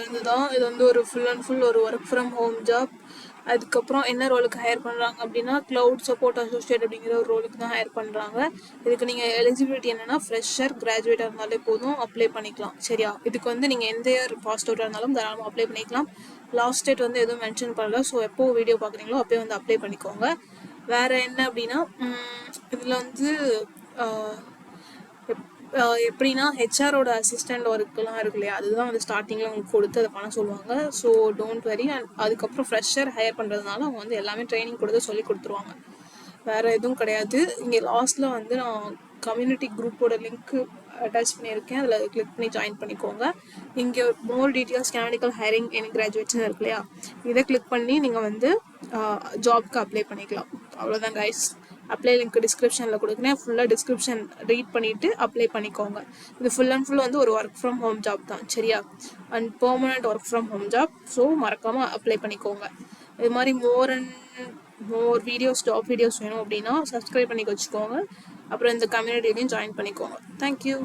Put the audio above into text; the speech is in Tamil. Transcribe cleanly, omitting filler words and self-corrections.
இதுதான் இது வந்து ஒரு ஃபுல் அண்ட் ஃபுல் ஒரு ஒர்க் ஃப்ரம் ஹோம் ஜாப். அதுக்கப்புறம் என்ன ரோலுக்கு ஹையர் பண்ணுறாங்க அப்படின்னா க்ளவுட் சப்போர்ட் அசோசியேட் அப்படிங்கிற ஒரு ரோலுக்கு தான் ஹையர் பண்ணுறாங்க. இதுக்கு நீங்கள் எலிஜிபிலிட்டி என்னென்னா ஃப்ரெஷர் கிராஜுவேட்டாக இருந்தாலே போதும், அப்ளை பண்ணிக்கலாம். சரியா? இதுக்கு வந்து நீங்கள் எந்த இயர் பாஸ் அவுட்டாக இருந்தாலும் தாராளமாக அப்ளை பண்ணிக்கலாம். லாஸ்ட் டேட் வந்து எதுவும் மென்ஷன் பண்ணல. ஸோ எப்போ வீடியோ பார்க்குறீங்களோ அப்போயே வந்து அப்ளை பண்ணிக்கோங்க. வேறு என்ன அப்படின்னா இதில் வந்து எப்படின்னா ஹெச்ஆரோட அசிஸ்டண்ட் ஒர்க்கெலாம் இருக்கு இல்லையா, அதுதான் வந்து ஸ்டார்டிங்கில் உங்களுக்கு கொடுத்து அதை பண்ண சொல்லுவாங்க. So don't worry. அண்ட் அதுக்கப்புறம் ஃப்ரெஷர் ஹையர் பண்ணுறதுனால அவங்க வந்து எல்லாமே ட்ரைனிங் கொடுத்து சொல்லி கொடுத்துருவாங்க. வேறு எதுவும் கிடையாது. இங்கே லாஸ்ட்டில் வந்து நான் கம்யூனிட்டி குரூப்போட லிங்க்கு அட்டாச் பண்ணியிருக்கேன். அதில் கிளிக் பண்ணி ஜாயின் பண்ணிக்கோங்க. இங்கே மோர் டீட்டெயில்ஸ் கேனடிக்கல் ஹையரிங் எனி கிராஜுவேட்ஸ் இருக்கு இல்லையா, இதை கிளிக் பண்ணி நீங்கள் வந்து ஜாப்க்கு அப்ளை பண்ணிக்கலாம். அவ்வளோதான் கைஸ். அப்ளை லிங்க் டிஸ்கிரிப்ஷனில் கொடுக்குறேன். ஃபுல்லாக டிஸ்கிரிப்ஷன் ரீட் பண்ணிவிட்டு அப்ளை பண்ணிக்கோங்க. இது ஃபுல் அண்ட் ஃபுல் வந்து ஒரு ஒர்க் ஃப்ரம் ஹோம் ஜாப் தான். சரியா? And permanent work from home job. So மறக்காமல் அப்ளை பண்ணிக்கோங்க. இது மாதிரி மோர் வீடியோஸ் ஜாப் வீடியோஸ் வேணும் அப்படின்னா சப்ஸ்கிரைப் பண்ணி வச்சுக்கோங்க. அப்புறம் இந்த கம்யூனிட்டிலையும் ஜாயின் பண்ணிக்கோங்க. தேங்க்யூ.